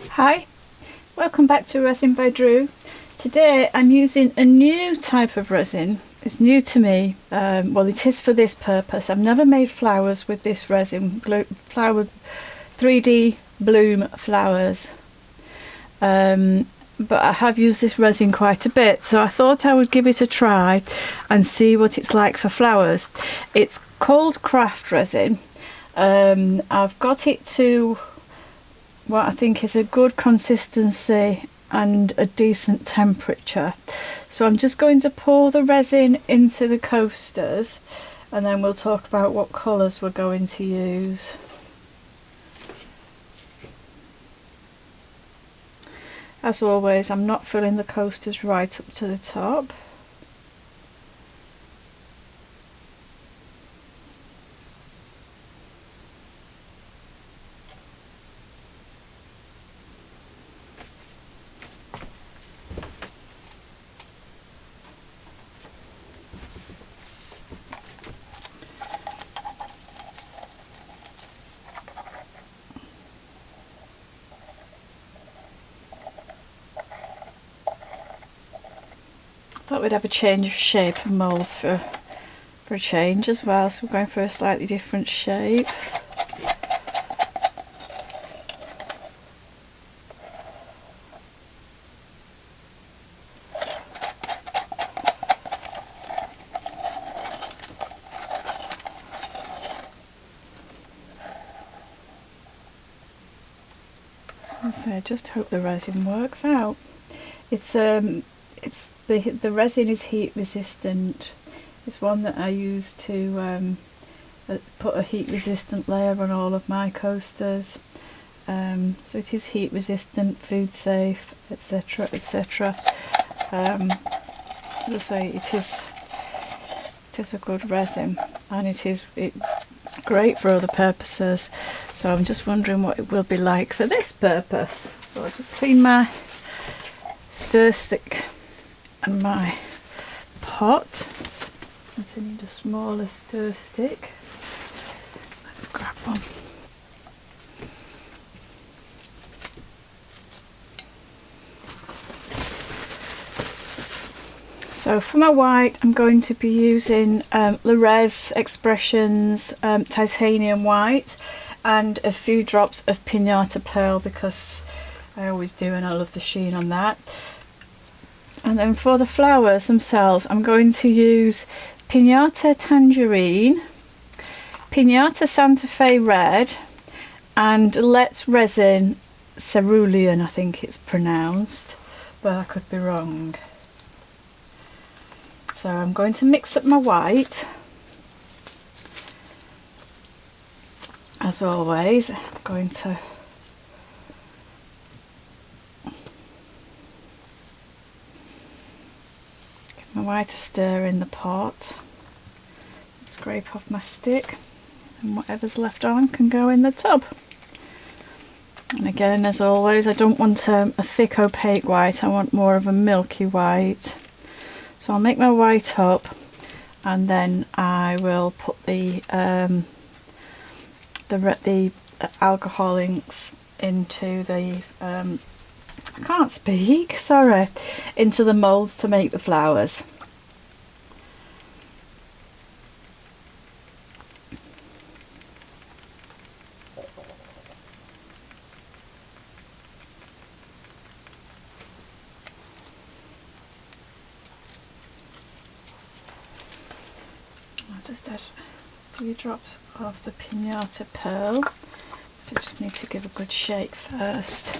Hi, welcome back to Resin by Drew. Today I'm using a new type of resin. It's new to me. Well, it is for this purpose. I've never made flowers with this resin, flower 3D bloom flowers. But I have used this resin quite a bit, so I thought I would give it a try and see what it's like for flowers. It's called craft resin. I've got it to what I think is a good consistency and a decent temperature. So I'm just going to pour the resin into the coasters and then we'll talk about what colours we're going to use. As always, I'm not filling the coasters right up to the top. Thought we'd have a change of shape and moulds for a change as well, so we're going for a slightly different shape. So I just hope the resin works out. The resin is heat resistant. It's one that I use to put a heat resistant layer on all of my coasters. So it is heat resistant, food safe, etc, etc. As I say, it is a good resin, and it's great for other purposes. So I'm just wondering what it will be like for this purpose. So I'll just clean my stir stick and my pot. I need a smaller stir stick. Let's grab one. So for my white, I'm going to be using the Resin Expressions titanium white and a few drops of Pinata pearl, because I always do and I love the sheen on that. And then for the flowers themselves, I'm going to use Pinata Tangerine, Pinata Santa Fe Red, and Let's Resin Cerulean, I think it's pronounced, but I could be wrong. So I'm going to mix up my white. As always, I'm going to give my white a stir in the pot, scrape off my stick, and whatever's left on can go in the tub. And again, as always, I don't want a thick opaque white, I want more of a milky white. So I'll make my white up, and then I will put the alcohol inks into the I can't speak, sorry, into the moulds to make the flowers. I'll just add a few drops of the Pinata pearl. I just need to give a good shake first.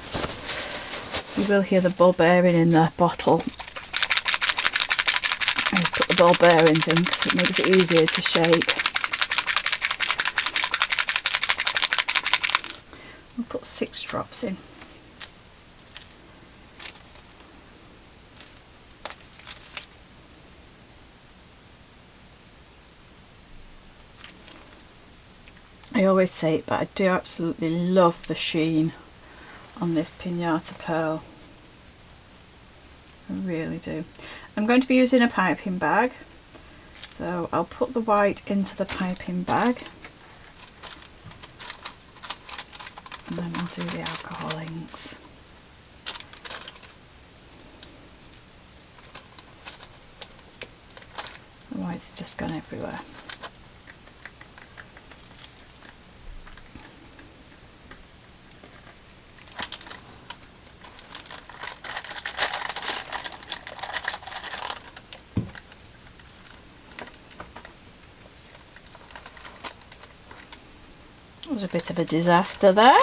You will hear the ball bearing in the bottle. I put the ball bearings in because it makes it easier to shake. I'll put 6 drops in. I always say it, but I do absolutely love the sheen on this Pinata pearl. I really do. I'm going to be using a piping bag, so I'll put the white into the piping bag and then I'll do the alcohol inks. it's just gone everywhere. It was a bit of a disaster there.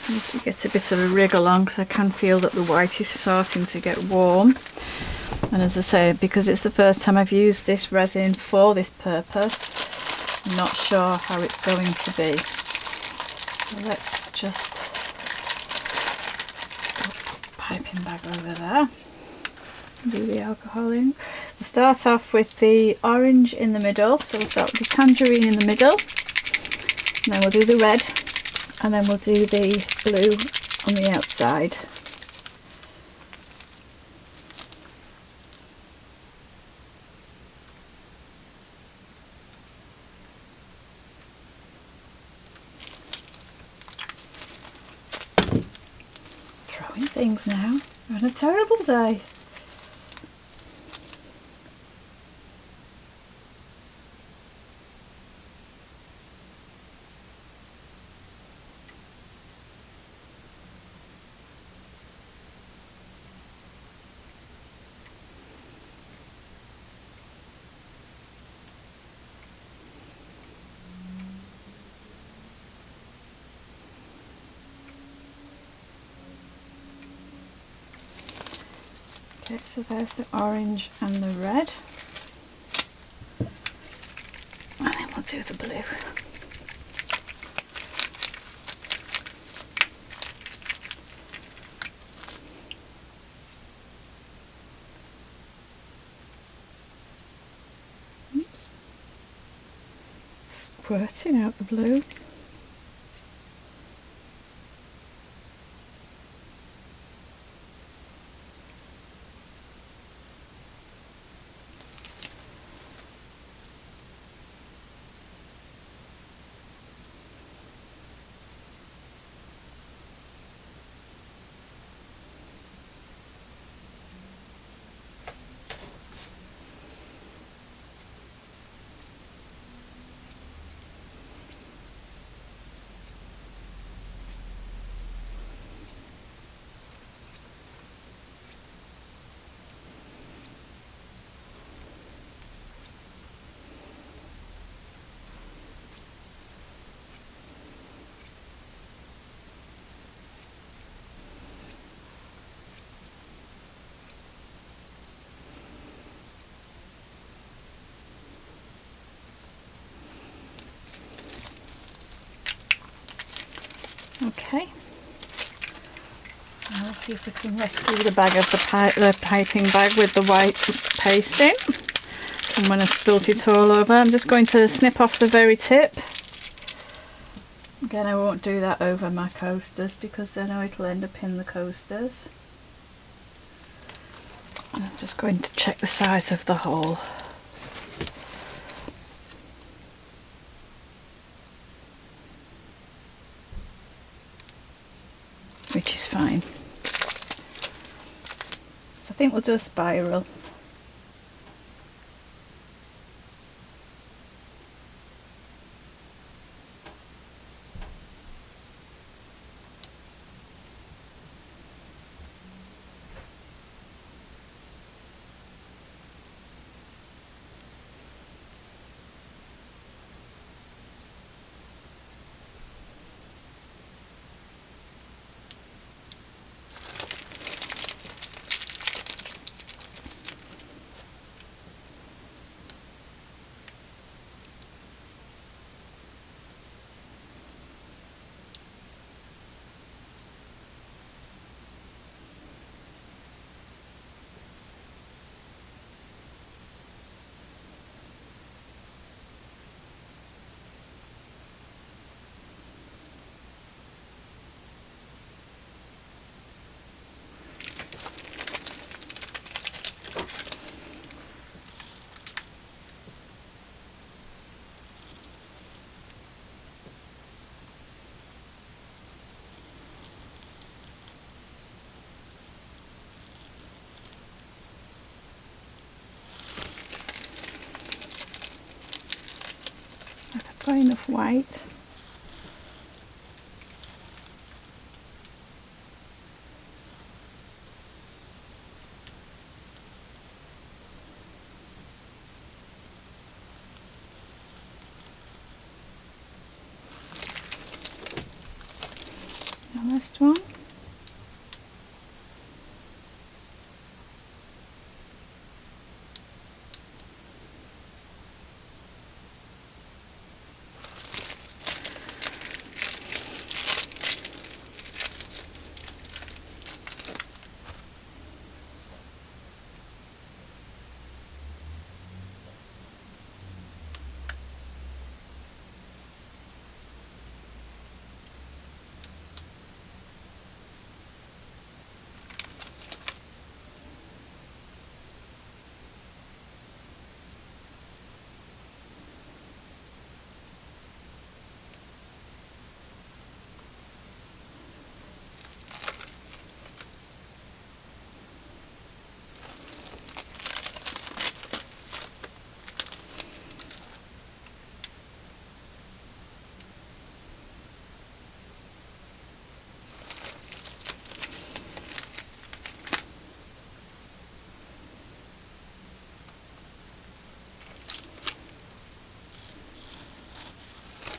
Need to get a bit of a wriggle on because I can feel that the white is starting to get warm. And as I say, because it's the first time I've used this resin for this purpose, I'm not sure how it's going to be. So let's just put piping bag over there. Do the alcohol in. We'll start off with the orange in the middle. So we'll start with the tangerine in the middle. And then we'll do the red. And then we'll do the blue on the outside. Throwing things now. We're on a terrible day. Okay, so there's the orange and the red. And then we'll do the blue. Oops. Squirting out the blue. Okay, now we'll see if we can rescue the bag of the piping bag with the white paste in. And when I spilt it all over, I'm just going to snip off the very tip. Again, I won't do that over my coasters because then it'll end up in the coasters. And I'm just going to check the size of the hole. Which is fine. So I think we'll do a spiral. Got enough white. The last one.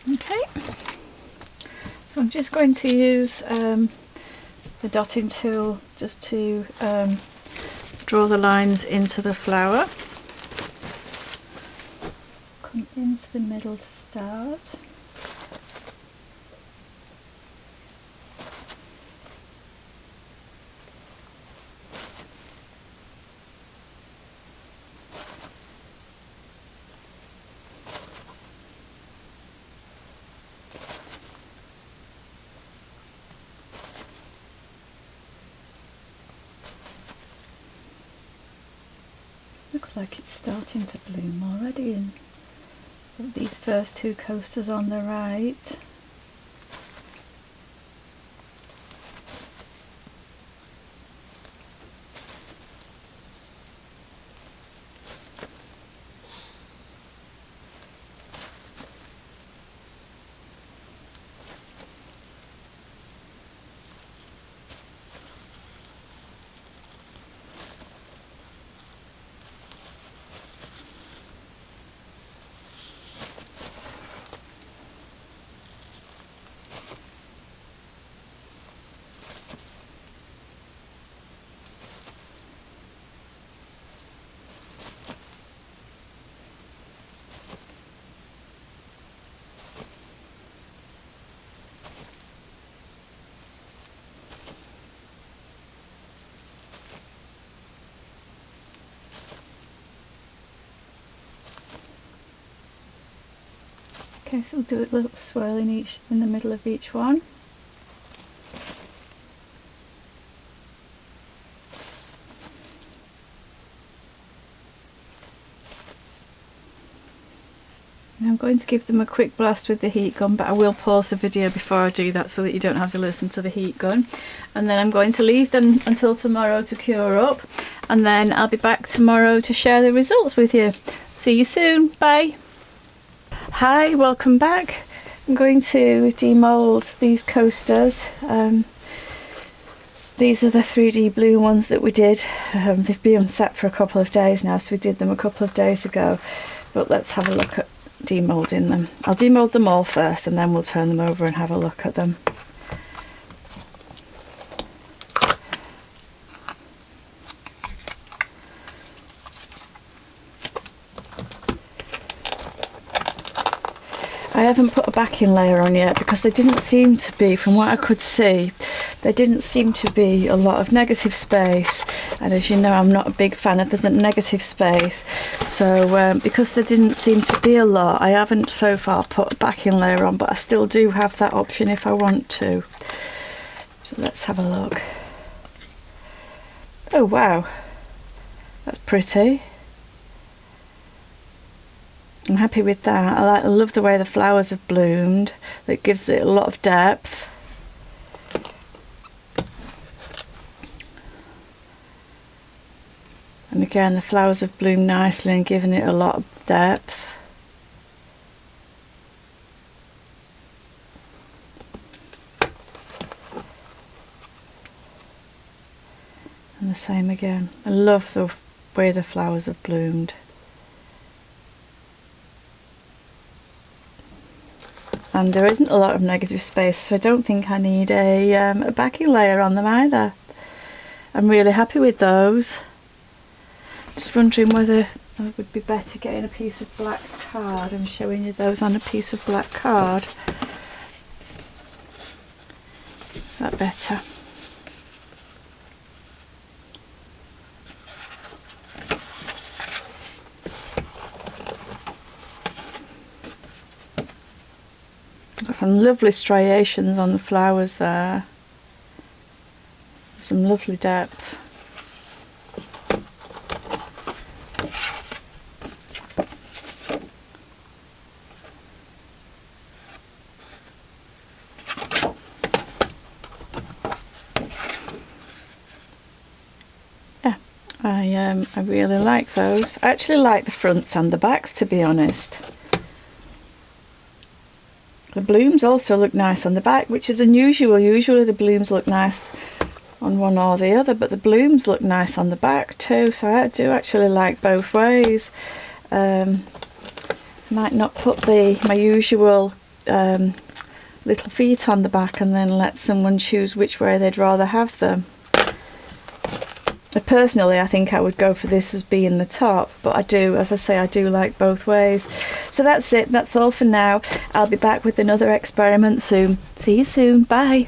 Okay, so I'm just going to use the dotting tool just to draw the lines into the flower. Come into the middle to start. Looks like it's starting to bloom already in these first two coasters on the right. Okay, so we'll do a little swirl in the middle of each one. And I'm going to give them a quick blast with the heat gun, but I will pause the video before I do that so that you don't have to listen to the heat gun. And then I'm going to leave them until tomorrow to cure up, and then I'll be back tomorrow to share the results with you. See you soon, bye. Hi, welcome back. I'm going to demould these coasters. These are the 3D blue ones that we did. They've been set for a couple of days now, so we did them a couple of days ago. But let's have a look at demoulding them. I'll demould them all first and then we'll turn them over and have a look at them. I haven't put a backing layer on yet because there didn't seem to be, from what I could see, there didn't seem to be a lot of negative space, and as you know I'm not a big fan of the negative space, so because there didn't seem to be a lot, I haven't so far put a backing layer on, but I still do have that option if I want to. So let's have a look. Oh wow, that's pretty. I'm happy with that. I love the way the flowers have bloomed. That gives it a lot of depth. And again, the flowers have bloomed nicely and given it a lot of depth. same again. I love the way the flowers have bloomed. And there isn't a lot of negative space, so I don't think I need a backing layer on them either. I'm really happy with those. Just wondering whether it would be better getting a piece of black card and showing you those on a piece of black card. Is that better? Got some lovely striations on the flowers there. Some lovely depth. Yeah, I really like those. I actually like the fronts and the backs, to be honest. The blooms also look nice on the back, which is unusual. Usually the blooms look nice on one or the other, but the blooms look nice on the back too, so I do actually like both ways. Might not put my usual little feet on the back and then let someone choose which way they'd rather have them. Personally, I think I would go for this as being the top, but I do, as I say, I do like both ways. So that's it, that's all for now. I'll be back with another experiment soon. See you soon, bye.